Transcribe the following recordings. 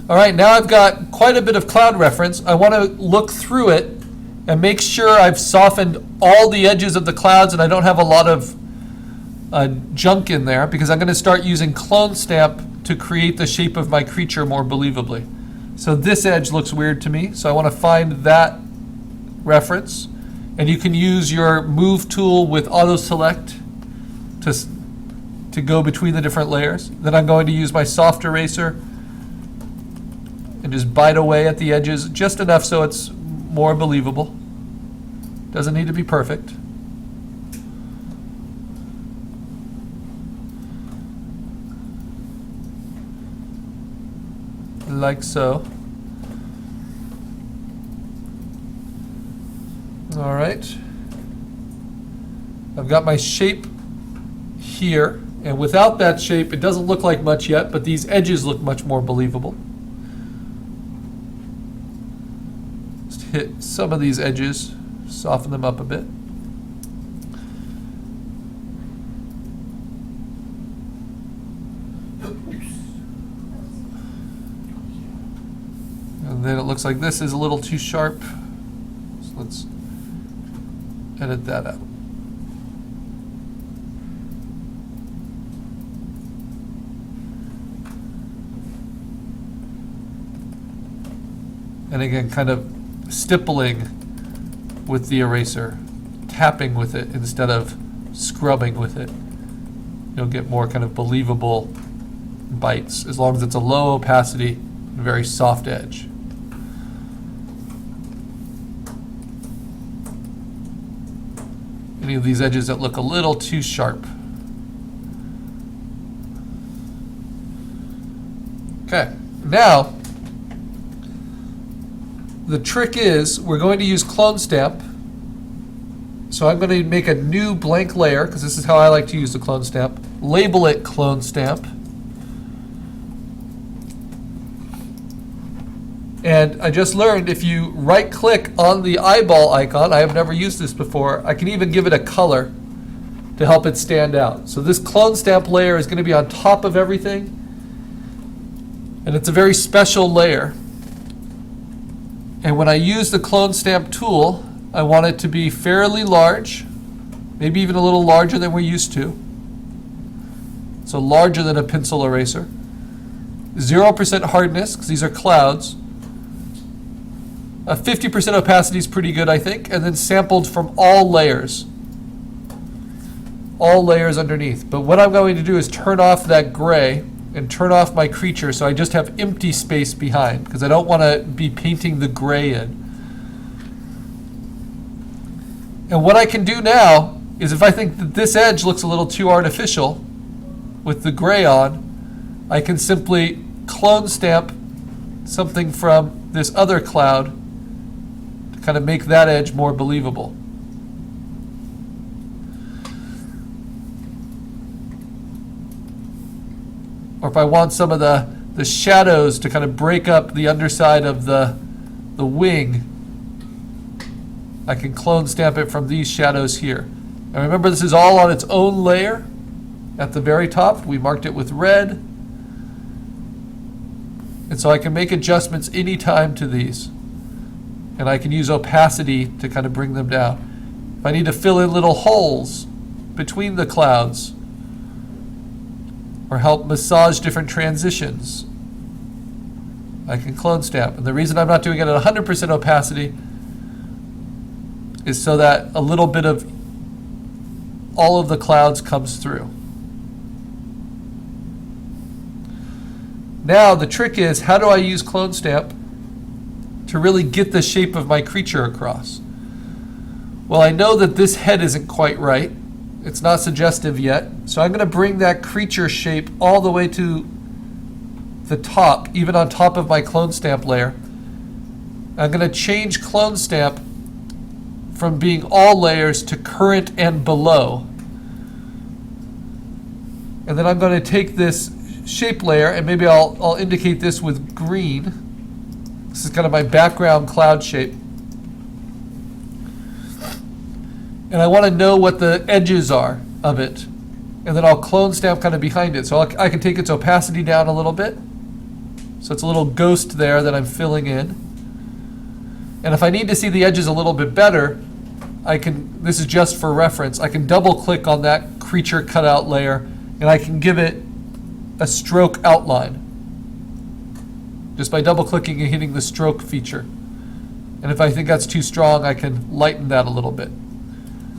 All right, now I've got quite a bit of cloud reference. I want to look through it and make sure I've softened all the edges of the clouds and I don't have a lot of junk in there, because I'm going to start using Clonestamp to create the shape of my creature more believably. So this edge looks weird to me, so I want to find that reference. And you can use your move tool with auto select to go between the different layers. Then I'm going to use my soft eraser and just bite away at the edges just enough so it's more believable. Doesn't need to be perfect. Like so. All right. I've got my shape here, and without that shape, it doesn't look like much yet, but these edges look much more believable. Just hit some of these edges, soften them up a bit. And then it looks like this is a little too sharp. So let's edit that out. And again, kind of stippling with the eraser, tapping with it instead of scrubbing with it. You'll get more kind of believable bites, as long as it's a low opacity and very soft edge. Any of these edges that look a little too sharp. Okay, now the trick is we're going to use Clonestamp. So I'm going to make a new blank layer, because this is how I like to use the Clonestamp. Label it Clonestamp. And I just learned if you right click on the eyeball icon, I have never used this before, I can even give it a color to help it stand out. So this Clonestamp layer is going to be on top of everything, and it's a very special layer. And when I use the Clonestamp tool, I want it to be fairly large, maybe even a little larger than we're used to. So larger than a pencil eraser. 0% hardness, because these are clouds. 50% opacity is pretty good, I think, and then sampled from all layers. All layers underneath. But what I'm going to do is turn off that gray and turn off my creature so I just have empty space behind, because I don't want to be painting the gray in. And what I can do now is, if I think that this edge looks a little too artificial with the gray on, I can simply Clonestamp something from this other cloud to kind of make that edge more believable. Or if I want some of the shadows to kind of break up the underside of the wing, I can Clonestamp it from these shadows here. And remember, this is all on its own layer at the very top. We marked it with red. And so I can make adjustments anytime to these. And I can use opacity to kind of bring them down. If I need to fill in little holes between the clouds, or help massage different transitions, I can Clonestamp. And the reason I'm not doing it at 100% opacity is so that a little bit of all of the clouds comes through. Now the trick is, how do I use Clonestamp to really get the shape of my creature across? Well, I know that this head isn't quite right. It's not suggestive yet. So I'm going to bring that creature shape all the way to the top, even on top of my Clonestamp layer. I'm going to change Clonestamp from being all layers to current and below. And then I'm going to take this shape layer, and maybe I'll indicate this with green. This is kind of my background cloud shape. And I want to know what the edges are of it. And then I'll Clonestamp kind of behind it. So I can take its opacity down a little bit. So it's a little ghost there that I'm filling in. And if I need to see the edges a little bit better, I can, this is just for reference, I can double click on that creature cutout layer and I can give it a stroke outline. Just by double clicking and hitting the stroke feature. And if I think that's too strong, I can lighten that a little bit.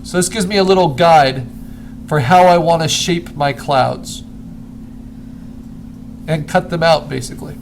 So this gives me a little guide for how I want to shape my clouds. And cut them out, basically.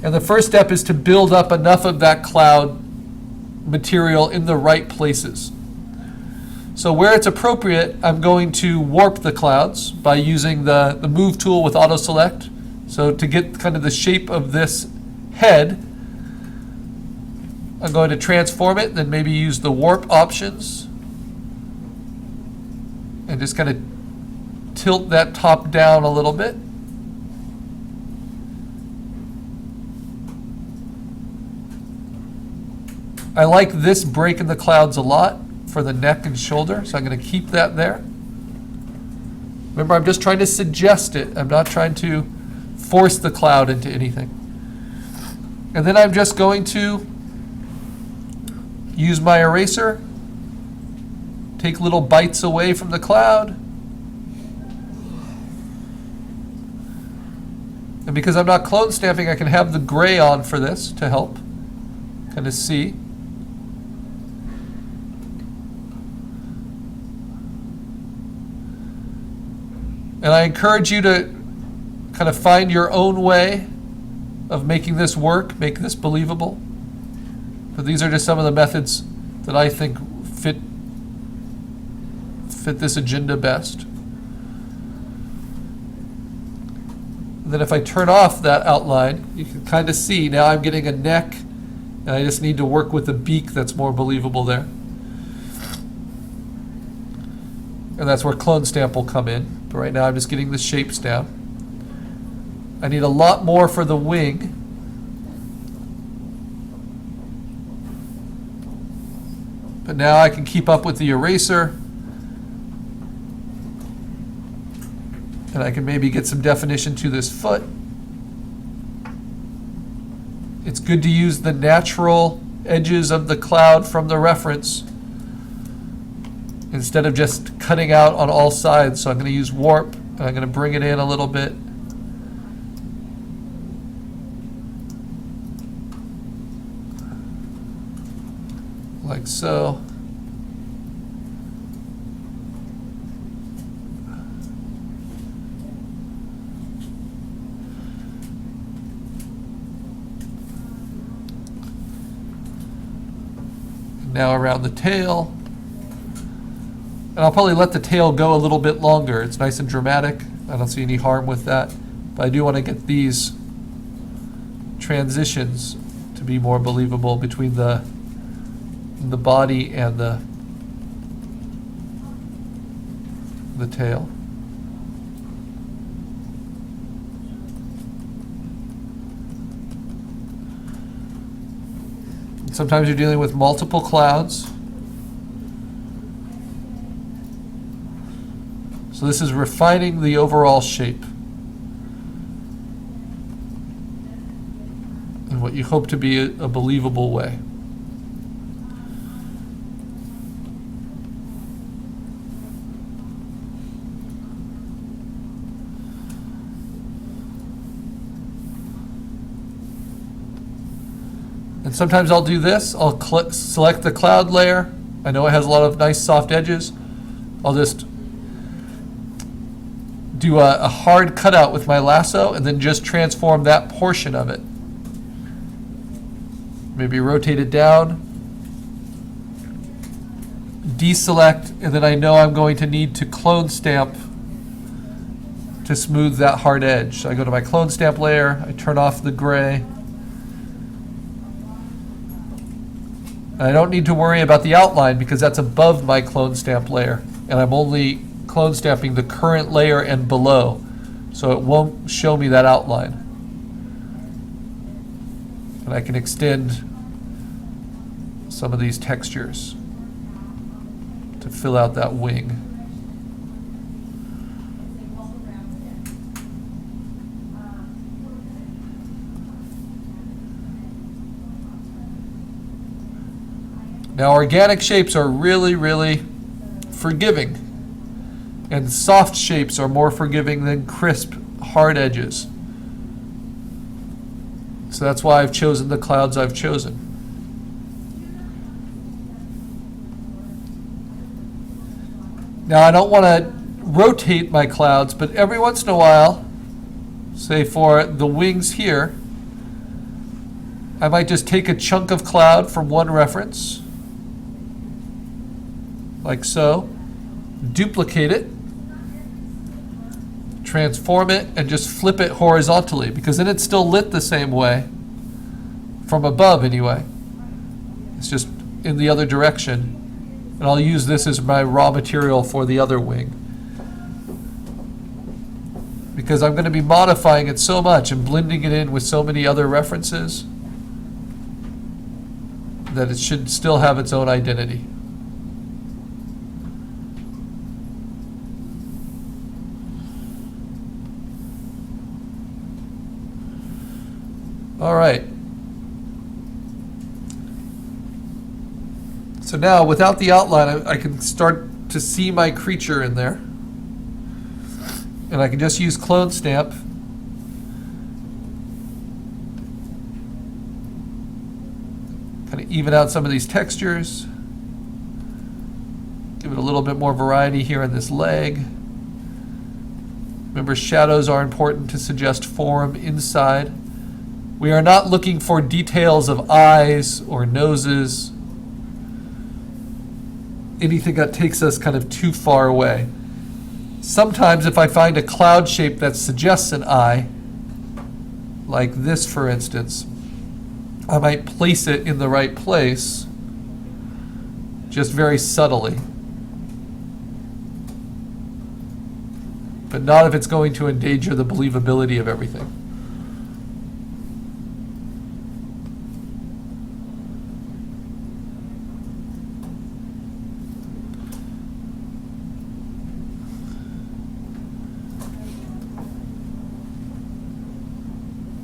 And the first step is to build up enough of that cloud material in the right places. So where it's appropriate, I'm going to warp the clouds by using the move tool with auto select. So to get kind of the shape of this head, I'm going to transform it, then maybe use the warp options and just kind of tilt that top down a little bit. I like this break in the clouds a lot for the neck and shoulder, so I'm going to keep that there. Remember, I'm just trying to suggest it. I'm not trying to force the cloud into anything. And then I'm just going to use my eraser, take little bites away from the cloud. And because I'm not clone stamping, I can have the gray on for this to help kind of see. And I encourage you to kind of find your own way of making this work, make this believable. But these are just some of the methods that I think fit this agenda best. And then if I turn off that outline, you can kind of see now I'm getting a neck, and I just need to work with the beak that's more believable there. And that's where Clonestamp will come in. But right now I'm just getting the shapes down. I need a lot more for the wing. But now I can keep up with the eraser. And I can maybe get some definition to this foot. It's good to use the natural edges of the cloud from the reference instead of just cutting out on all sides. So I'm going to use warp, and I'm going to bring it in a little bit. Like so. Now around the tail. And I'll probably let the tail go a little bit longer. It's nice and dramatic. I don't see any harm with that. But I do want to get these transitions to be more believable between the body and the tail. Sometimes you're dealing with multiple clouds. So this is refining the overall shape in what you hope to be a believable way. And sometimes I'll do this. I'll select the cloud layer. I know it has a lot of nice soft edges. I'll just do a hard cutout with my lasso and then just transform that portion of it. Maybe rotate it down, deselect, and then I know I'm going to need to clone stamp to smooth that hard edge. So I go to my clone stamp layer, I turn off the gray. And I don't need to worry about the outline because that's above my clone stamp layer, and I'm only clone stamping the current layer and below, so it won't show me that outline. And I can extend some of these textures to fill out that wing. Now, organic shapes are really, really forgiving, and soft shapes are more forgiving than crisp, hard edges. So that's why I've chosen the clouds I've chosen. Now, I don't want to rotate my clouds, but every once in a while, say for the wings here, I might just take a chunk of cloud from one reference, like so, duplicate it, transform it, and just flip it horizontally, because then it's still lit the same way, from above anyway. It's just in the other direction. And I'll use this as my raw material for the other wing, because I'm going to be modifying it so much and blending it in with so many other references that it should still have its own identity. All right. So now, without the outline, I can start to see my creature in there. And I can just use Clonestamp. Kind of even out some of these textures. Give it a little bit more variety here in this leg. Remember, shadows are important to suggest form inside. We are not looking for details of eyes or noses, anything that takes us kind of too far away. Sometimes if I find a cloud shape that suggests an eye, like this for instance, I might place it in the right place, just very subtly. But not if it's going to endanger the believability of everything.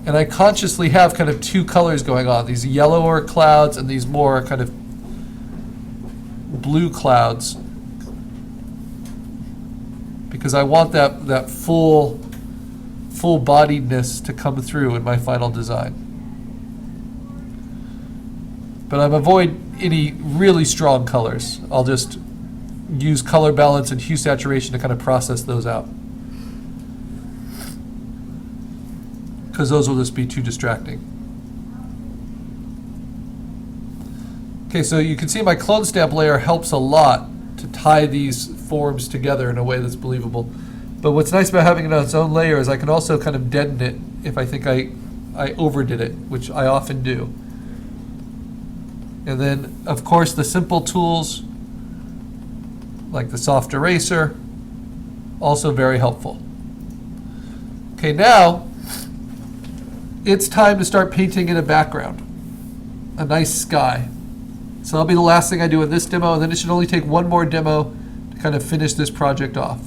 And I consciously have kind of two colors going on, these yellower clouds and these more kind of blue clouds, because I want that full bodiedness to come through in my final design. But I'm avoid any really strong colors. I'll just use color balance and hue saturation to kind of process those out, because those will just be too distracting. Okay, so you can see my Clonestamp layer helps a lot to tie these forms together in a way that's believable. But what's nice about having it on its own layer is I can also kind of deaden it if I think I overdid it, which I often do. And then, of course, the simple tools like the soft eraser, also very helpful. Okay, now it's time to start painting in a background, a nice sky. So that'll be the last thing I do in this demo, and then it should only take one more demo to kind of finish this project off.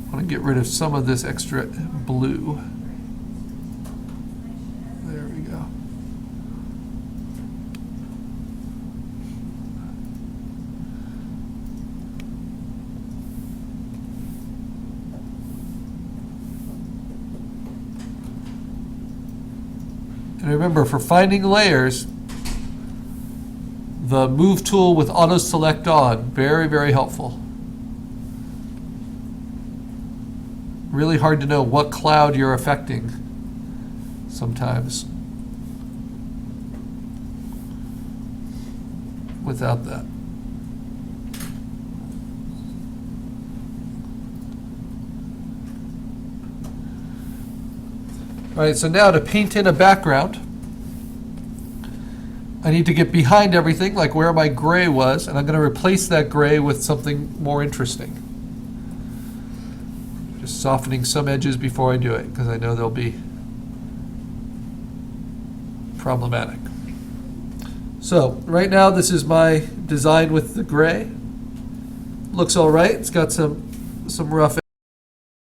I want to get rid of some of this extra blue. There we go. And remember, for finding layers, the move tool with auto select on, very, very helpful. Really hard to know what cloud you're affecting sometimes without that. All right, so now to paint in a background, I need to get behind everything, like where my gray was, and I'm going to replace that gray with something more interesting. Just softening some edges before I do it, because I know they'll be problematic. So right now this is my design with the gray. Looks all right. It's got some rough